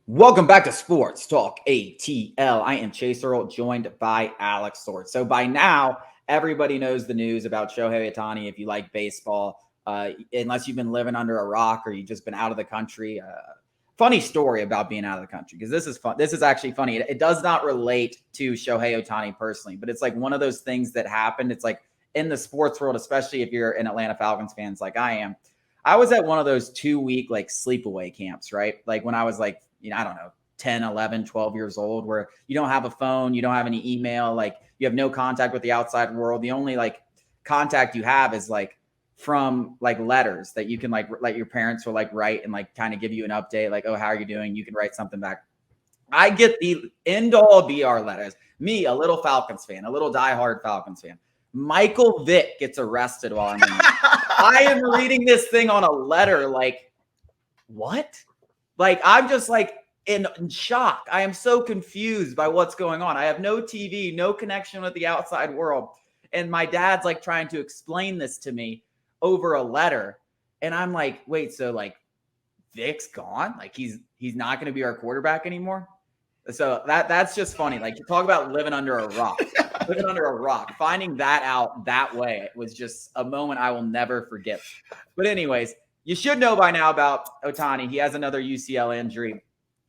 Welcome back to Sports Talk ATL. I am Chase Earl, joined by Alex Sword. So by now, everybody knows the news about Shohei Ohtani. If you like baseball, unless you've been living under a rock or you've just been out of the country. Funny story about being out of the country, because this is fun. This is actually funny. It does not relate to Shohei Ohtani personally, but it's like one of those things that happened. It's like in the sports world, especially if you're an Atlanta Falcons fans like I am. I was at one of those 2-week like sleepaway camps, right? Like when I was like, I don't know, 10, 11, 12 years old, where you don't have a phone, you don't have any email, like you have no contact with the outside world. The only like contact you have is like from like letters that you can like your parents will like write and like kind of give you an update, like, oh, how are you doing? You can write something back. I get the end all BR letters. Me, a little Falcons fan, a little diehard Falcons fan. Michael Vick gets arrested while I'm in there. I am reading this thing on a letter, like, what? Like, I'm just like in shock. I am so confused by what's going on. I have no TV, no connection with the outside world. And my dad's like trying to explain this to me over a letter. And I'm like, wait, so like Vic's gone? Like he's not going to be our quarterback anymore? So that's just funny. Like, you talk about living under a rock. Living under a rock. Finding that out that way was just a moment I will never forget. But anyways, you should know by now about Ohtani. He has another UCL injury.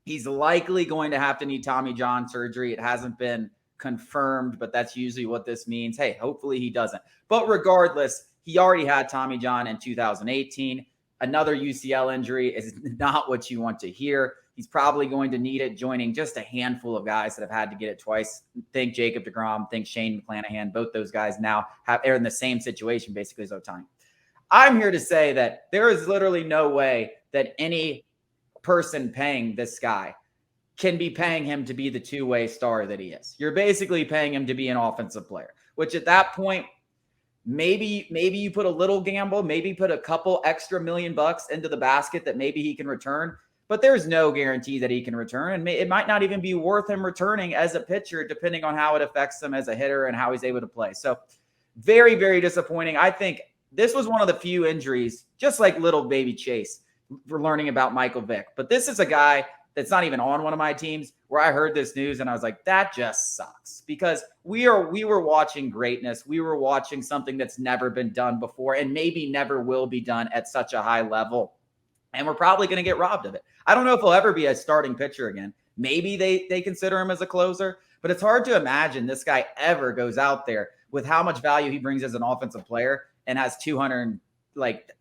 He's likely going to have to need Tommy John surgery. It hasn't been confirmed, but that's usually what this means. Hey, hopefully he doesn't. But regardless, he already had Tommy John in 2018. Another UCL injury is not what you want to hear. He's probably going to need it, joining just a handful of guys that have had to get it twice. Think Jacob deGrom, think Shane McClanahan. Both those guys now are in the same situation, basically, as Ohtani. I'm here to say that there is literally no way that any person paying this guy can be paying him to be the two-way star that he is. You're basically paying him to be an offensive player, which at that point, maybe you put a little gamble, maybe put a couple extra $1 million into the basket that maybe he can return. But there's no guarantee that he can return. And it might not even be worth him returning as a pitcher, depending on how it affects him as a hitter and how he's able to play. So very, very disappointing. I think this was one of the few injuries, just like little baby Chase, for learning about Michael Vick. But this is a guy that's not even on one of my teams, where I heard this news and I was like, that just sucks, because we were watching greatness. We were watching something that's never been done before and maybe never will be done at such a high level. And we're probably going to get robbed of it. I don't know if he'll ever be a starting pitcher again. Maybe they consider him as a closer, but it's hard to imagine this guy ever goes out there with how much value he brings as an offensive player and has 200, like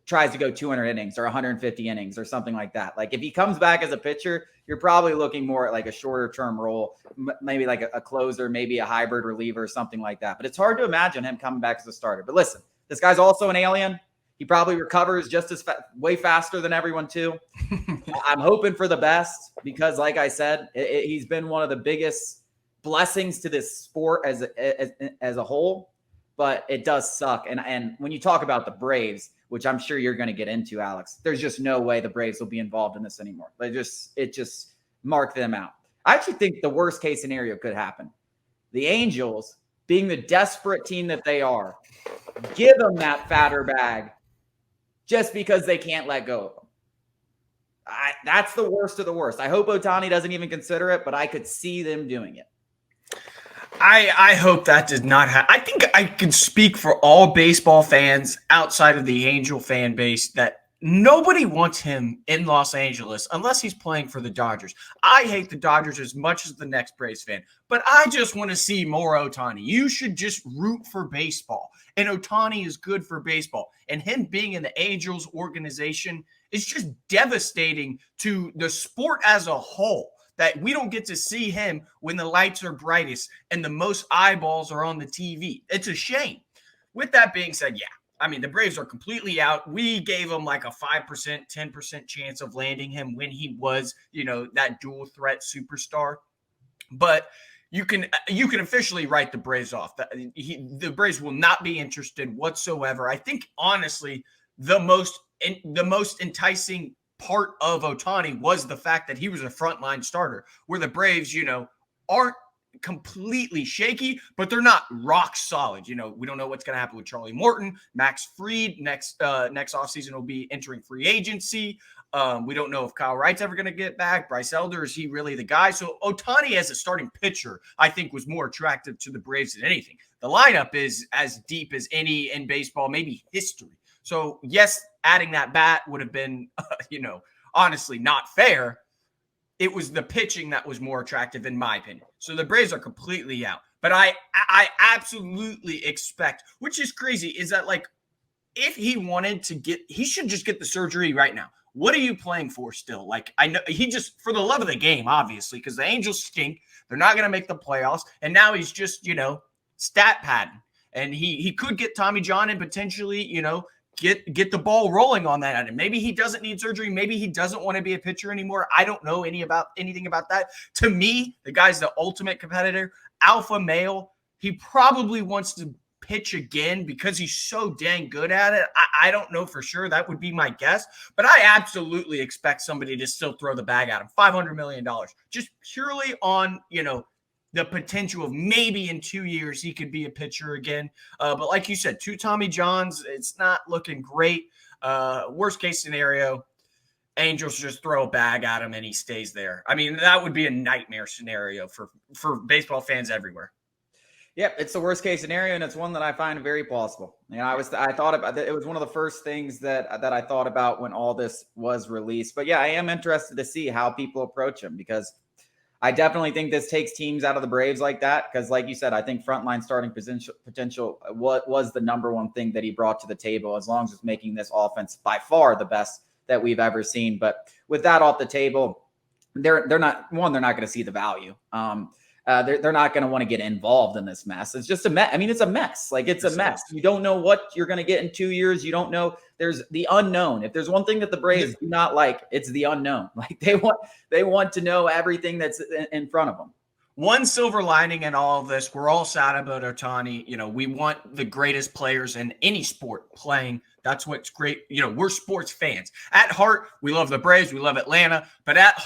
tries to go 200 innings or 150 innings or something like that. Like if he comes back as a pitcher, you're probably looking more at like a shorter term role, maybe like a closer, maybe a hybrid reliever or something like that. But it's hard to imagine him coming back as a starter. But listen, this guy's also an alien. He probably recovers just as way faster than everyone too. I'm hoping for the best, because like I said, he's been one of the biggest blessings to this sport as a whole, but it does suck. And when you talk about the Braves, which I'm sure you're going to get into, Alex, there's just no way the Braves will be involved in this anymore. It just marked them out. I actually think the worst case scenario could happen. The Angels, being the desperate team that they are, give them that fatter bag just because they can't let go of them. That's the worst of the worst. I hope Ohtani doesn't even consider it, but I could see them doing it. I hope that does not happen. I think I can speak for all baseball fans outside of the Angel fan base that nobody wants him in Los Angeles unless he's playing for the Dodgers. I hate the Dodgers as much as the next Braves fan, but I just want to see more Ohtani. You should just root for baseball, and Ohtani is good for baseball. And him being in the Angels organization is just devastating to the sport as a whole, that we don't get to see him when the lights are brightest and the most eyeballs are on the TV. It's a shame. With that being said, yeah, I mean, the Braves are completely out. We gave him like a 5%, 10% chance of landing him when he was, that dual threat superstar. But you can officially write the Braves off. The Braves will not be interested whatsoever. I think, honestly, the most enticing part of Ohtani was the fact that he was a frontline starter, where the Braves, aren't completely shaky, but they're not rock solid. We don't know what's going to happen with Charlie Morton. Max Fried next offseason will be entering free agency. We don't know if Kyle Wright's ever going to get back. Bryce Elder, is he really the guy? So Ohtani as a starting pitcher, I think, was more attractive to the Braves than anything. The lineup is as deep as any in baseball, maybe history. So, yes, adding that bat would have been, honestly not fair. It was the pitching that was more attractive, in my opinion. So the Braves are completely out. But I absolutely expect, which is crazy, is that, like, if he wanted to he should just get the surgery right now. What are you playing for still? Like, I know he just, for the love of the game, obviously, because the Angels stink. They're not going to make the playoffs. And now he's just, stat padding. And he could get Tommy John and potentially, get the ball rolling on that. And maybe he doesn't need surgery. Maybe he doesn't want to be a pitcher anymore. I don't know anything about that. To me, the guy's the ultimate competitor, alpha male. He probably wants to pitch again because he's so dang good at it. I don't know for sure. That would be my guess. But I absolutely expect somebody to still throw the bag at him. $500 million. Just purely on, the potential of maybe in 2 years he could be a pitcher again. But like you said, 2 Tommy Johns, it's not looking great. Worst case scenario, Angels just throw a bag at him and he stays there. I mean, that would be a nightmare scenario for baseball fans everywhere. Yep, it's the worst case scenario, and it's one that I find very plausible. I thought about it. It was one of the first things that I thought about when all this was released. But yeah, I am interested to see how people approach him, because I definitely think this takes teams out of the Braves like that. Because, like you said, I think frontline starting potential was the number one thing that he brought to the table, as long as it's making this offense by far the best that we've ever seen. But with that off the table, they're not going to see the value. They're not going to want to get involved in this mess. It's just a mess. I mean, it's a mess. Like, it's a mess. You don't know what you're going to get in 2 years. You don't know. There's the unknown. If there's one thing that the Braves do not like, it's the unknown. Like, they want to know everything that's in front of them. One silver lining in all of this, we're all sad about Ohtani. We want the greatest players in any sport playing. That's what's great. We're sports fans. At heart, we love the Braves. We love Atlanta. But at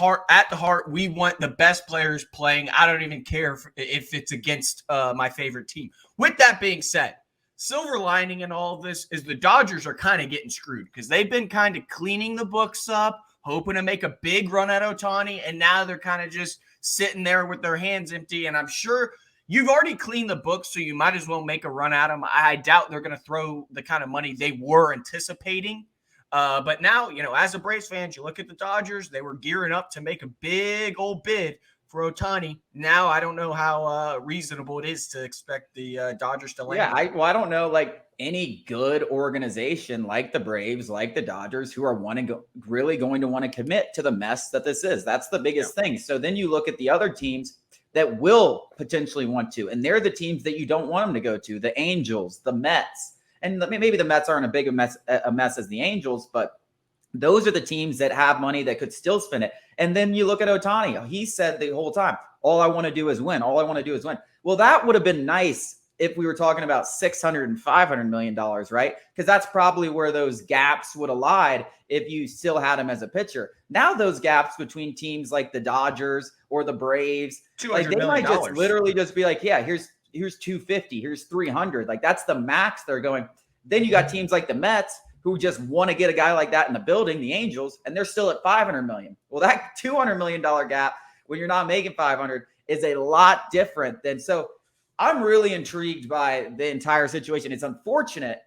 the heart, we want the best players playing. I don't even care if it's against my favorite team. With that being said, silver lining in all of this is the Dodgers are kind of getting screwed because they've been kind of cleaning the books up, hoping to make a big run at Ohtani, and now they're kind of just sitting there with their hands empty. And I'm sure you've already cleaned the books, so you might as well make a run at them. I doubt they're going to throw the kind of money they were anticipating. But now, as a Braves fan, you look at the Dodgers, they were gearing up to make a big old bid for Ohtani. Now, I don't know how reasonable it is to expect the Dodgers to land. Yeah, I don't know, like, any good organization like the Braves, like the Dodgers, who are really going to want to commit to the mess that this is. That's the biggest thing. So then you look at the other teams that will potentially want to, and they're the teams that you don't want them to go to, the Angels, the Mets. And maybe the Mets aren't a big mess as the Angels, but those are the teams that have money that could still spend it. And then you look at Ohtani. He said the whole time, all I want to do is win. All I want to do is win. Well, that would have been nice if we were talking about $600 and $500 million, right? Because that's probably where those gaps would have lied if you still had him as a pitcher. Now those gaps between teams like the Dodgers or the Braves, like, they might just literally just be like, yeah, here's 250, here's 300. Like, that's the max they're going. Then you got teams like the Mets who just want to get a guy like that in the building, the Angels, and they're still at $500 million. Well, that $200 million gap when you're not making 500 is a lot different than. So I'm really intrigued by the entire situation. It's unfortunate,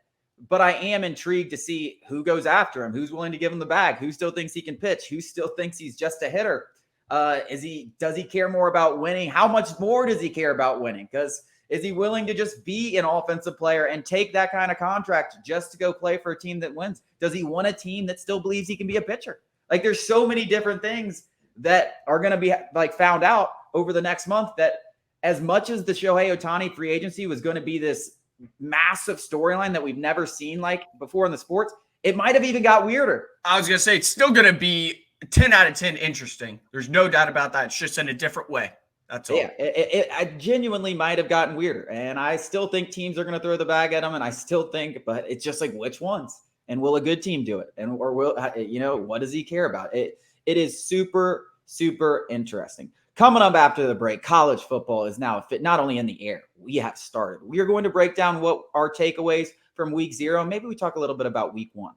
but I am intrigued to see who goes after him, who's willing to give him the bag, who still thinks he can pitch, who still thinks he's just a hitter. Does he care more about winning? How much more does he care about winning? Because is he willing to just be an offensive player and take that kind of contract just to go play for a team that wins? Does he want a team that still believes he can be a pitcher? Like, there's so many different things that are going to be like found out over the next month, that as much as the Shohei Ohtani free agency was going to be this massive storyline that we've never seen like before in the sports, it might have even got weirder. I was going to say, it's still going to be 10 out of 10 interesting. There's no doubt about that. It's just in a different way. That's all. Yeah, it genuinely might have gotten weirder. And I still think teams are going to throw the bag at him. And I still think, but it's just like, which ones? And will a good team do it? Or will, what does he care about? It is super, super interesting. Coming up after the break, college football is now not only in the air, we have started. We are going to break down what our takeaways from week 0. Maybe we talk a little bit about week 1.